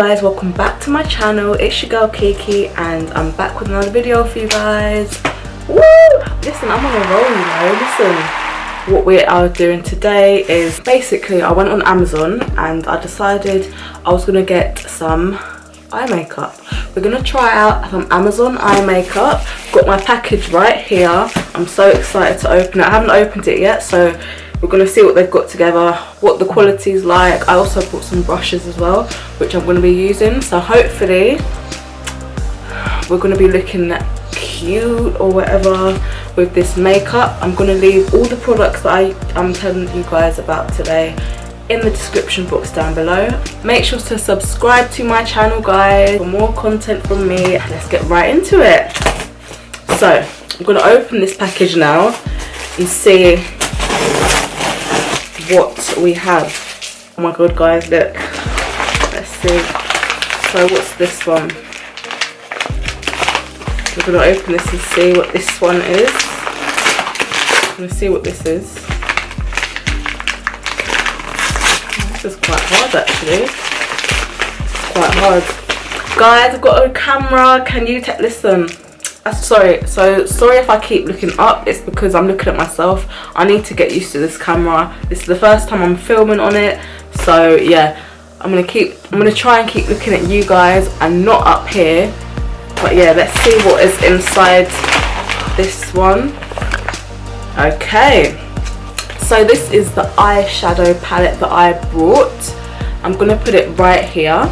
guys, welcome back to my channel. It's your girl Kiki and I'm back with another video for you guys. Woo! Listen, I'm on a roll, you know. Listen, what we are doing today is basically I went on Amazon and I decided I was gonna get some eye makeup. We're gonna try out some Amazon eye makeup. Got my package right here. I'm so excited to open it. I haven't opened it yet, so we're going to see what they've got together, what the quality is like. I also bought some brushes as well, which I'm going to be using. So hopefully we're going to be looking cute or whatever with this makeup. I'm going to leave all the products that I'm telling you guys about today in the description box down below. Make sure to subscribe to my channel, guys, for more content from me. Let's get right into it. So I'm going to open this package now and see what we have. Oh my god, guys, look. Let's see. So what's this one? We're gonna open this and see what this one is. I'm gonna see what this is. This is quite hard actually. It's quite hard. Guys, I've got a camera. Can you listen? Sorry if I keep looking up. It's because I'm looking at myself. I need to get used to this camera. This is the first time I'm filming on it, so yeah, I'm gonna try and keep looking at you guys and not up here. But yeah, let's see what is inside this one. Okay, so this is the eyeshadow palette that I brought. I'm gonna put it right here.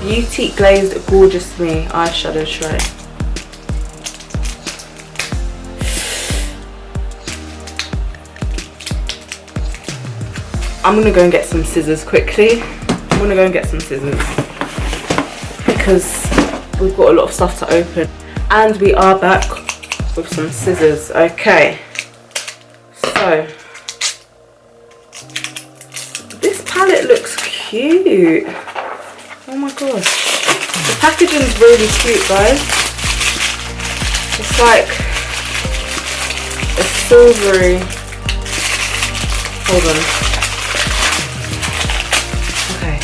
Beauty Glazed Gorgeous Me eyeshadow tray. I'm gonna go and get some scissors quickly. I'm gonna go and get some scissors because we've got a lot of stuff to open, and we are back with some scissors. Okay, so this palette looks cute. Oh my gosh, the packaging is really cute, guys. It's like a silvery, hold on, okay,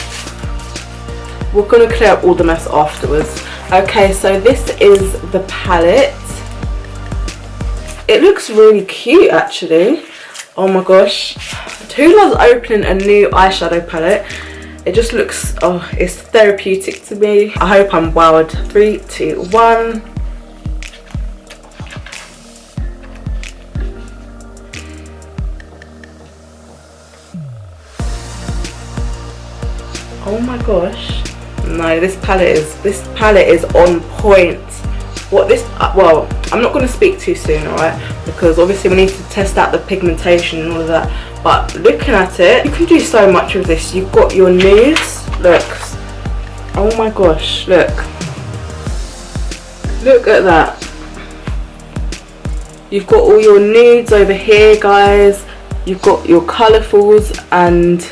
we're gonna clear up all the mess afterwards. Okay, so this is the palette. It looks really cute actually. Oh my gosh, who loves opening a new eyeshadow palette? It just looks, oh, it's therapeutic to me. I hope I'm wowed. 3, 2, 1. Oh my gosh. No, this palette is on point. What this, well, I'm not going to speak too soon, alright? Because obviously we need to test out the pigmentation and all of that. But looking at it, you can do so much with this. You've got your nudes. Look. Oh my gosh, look. Look at that. You've got all your nudes over here, guys. You've got your colourfuls, and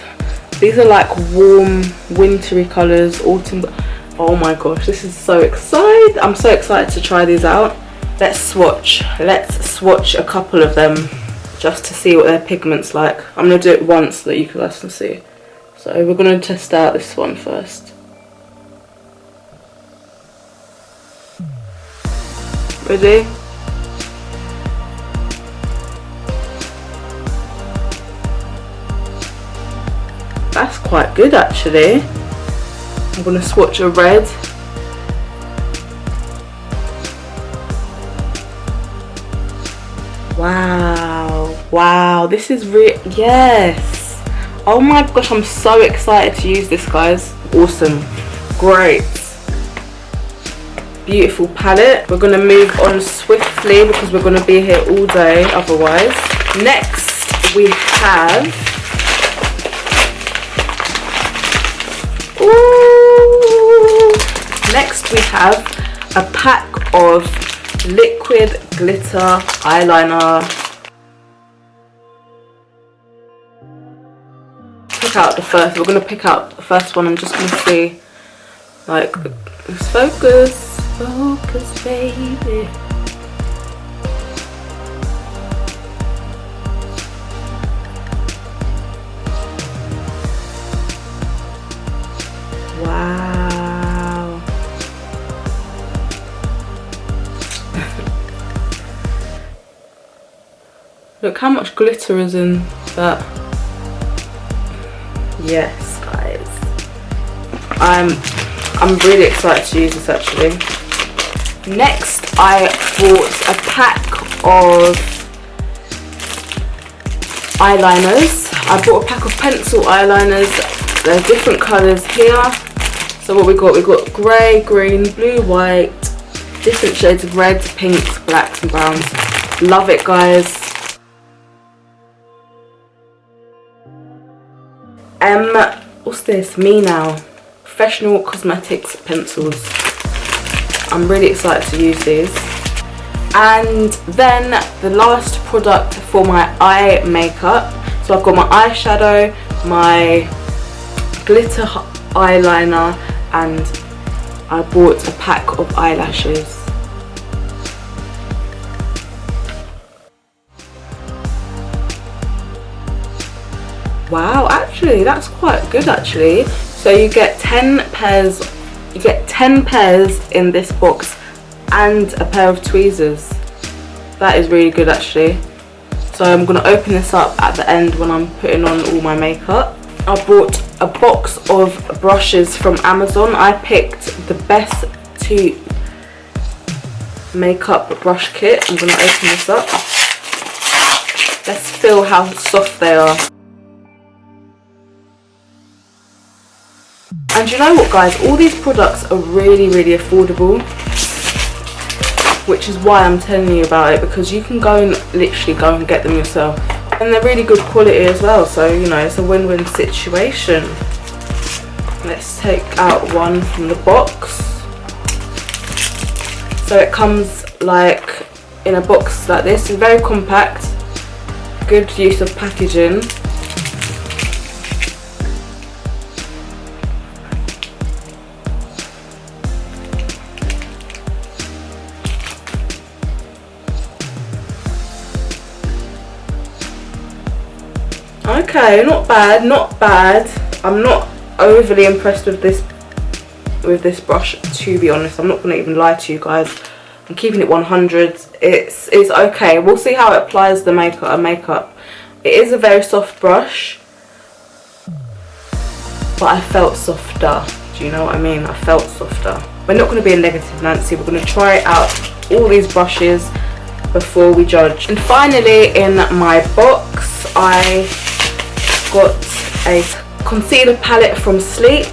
these are like warm, wintry colours, autumn. Oh my gosh, this is so exciting. I'm so excited to try these out. Let's swatch a couple of them just to see what their pigment's like. I'm going to do it once so that you guys can see. So we're going to test out this one first. Ready? That's quite good actually. I'm going to swatch a red. Wow, this is yes. Oh my gosh, I'm so excited to use this, guys. Awesome, great, beautiful palette. We're going to move on swiftly because we're going to be here all day otherwise. Next we have, a pack of liquid glitter eyeliner. We're going to pick out the first one. I'm just going to see, like, focus baby. Wow. Look how much glitter is in that. Yes, guys. I'm really excited to use this actually. Next, I bought a pack of eyeliners. I bought a pack of pencil eyeliners. There are different colours here. So what we got grey, green, blue, white, different shades of reds, pinks, blacks and browns. Love it, guys. What's this? Me Now Professional Cosmetics pencils. I'm really excited to use these. And then the last product for my eye makeup. So I've got my eyeshadow, my glitter eyeliner, and I bought a pack of eyelashes. Wow, actually that's quite good actually. So you get 10 pairs in this box and a pair of tweezers. That is really good actually. So I'm going to open this up at the end when I'm putting on all my makeup. I bought a box of brushes from Amazon. I picked the best 2 makeup brush kit. I'm going to open this up. Let's feel how soft they are. And you know what, guys, all these products are really affordable, which is why I'm telling you about it, because you can literally go and get them yourself, and they're really good quality as well, so you know, it's a win-win situation. Let's take out one from the box. So it comes like in a box like this. It's very compact, good use of packaging. Okay, not bad, not bad. I'm not overly impressed with this brush, to be honest. I'm not going to even lie to you guys. I'm keeping it 100. It's okay. We'll see how it applies the makeup. It is a very soft brush, but I felt softer. Do you know what I mean? I felt softer. We're not going to be a negative Nancy. We're going to try out all these brushes before we judge. And finally, in my box, I got a concealer palette from Sleek.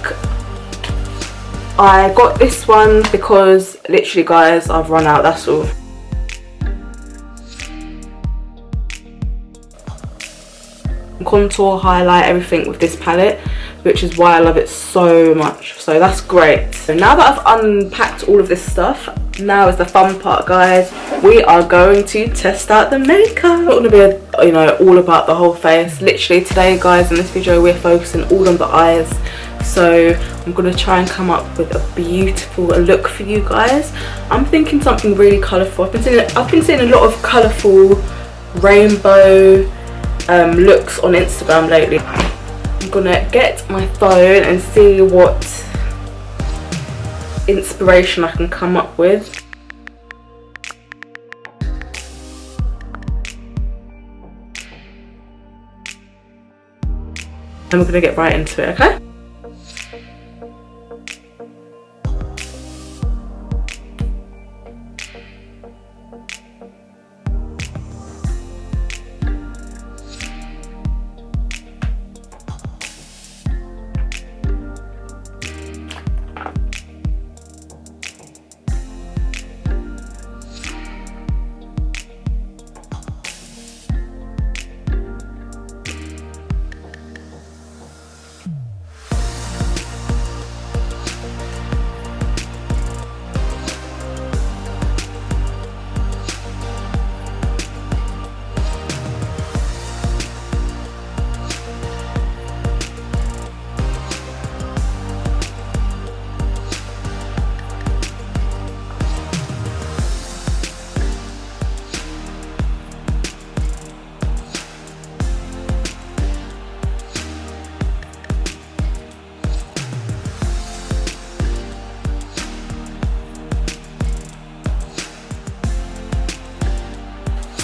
I got this one because literally, guys, I've run out, that's all. Contour, highlight, everything with this palette, which is why I love it so much. So that's great. So now that I've unpacked all of this stuff, now is the fun part, guys. We are going to test out the makeup. Not gonna be you know, all about the whole face. Literally today, guys, in this video we're focusing all on the eyes. So I'm gonna try and come up with a beautiful look for you guys. I'm thinking something really colourful. I've been seeing a lot of colourful rainbow looks on Instagram lately. I'm gonna get my phone and see what inspiration I can come up with. And we're gonna get right into it, okay?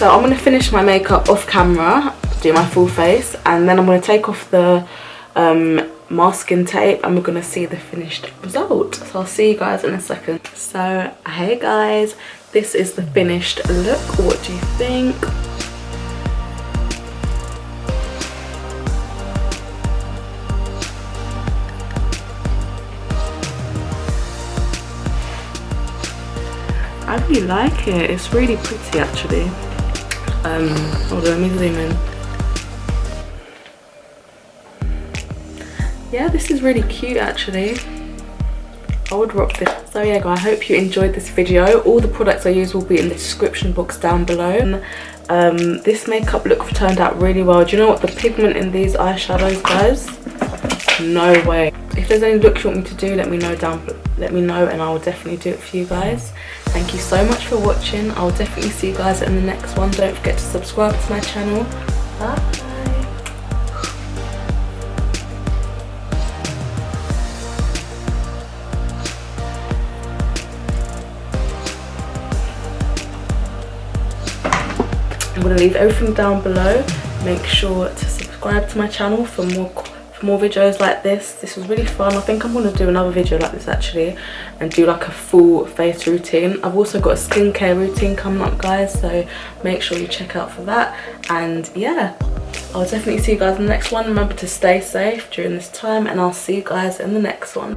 So I'm going to finish my makeup off camera, do my full face, and then I'm going to take off the masking tape and we're going to see the finished result. So I'll see you guys in a second. So hey guys, this is the finished look. What do you think? I really like it. It's really pretty actually. Hold on, let me zoom in. Yeah, this is really cute actually. I would rock this. So yeah guys, I hope you enjoyed this video. All the products I use will be in the description box down below. This makeup look turned out really well. Do you know what, the pigment in these eyeshadows, guys? No way. If there's any looks you want me to do, let me know and I will definitely do it for you guys. Thank you so much for watching. I'll definitely see you guys in the next one. Don't forget to subscribe to my channel. Bye. I'm going to leave everything down below. Make sure to subscribe to my channel for more videos like this. This was really fun. I think I'm going to do another video like this actually and do like a full face routine. I've also got a skincare routine coming up guys, so make sure you check out for that. And yeah, I'll definitely see you guys in the next one. Remember to stay safe during this time and I'll see you guys in the next one.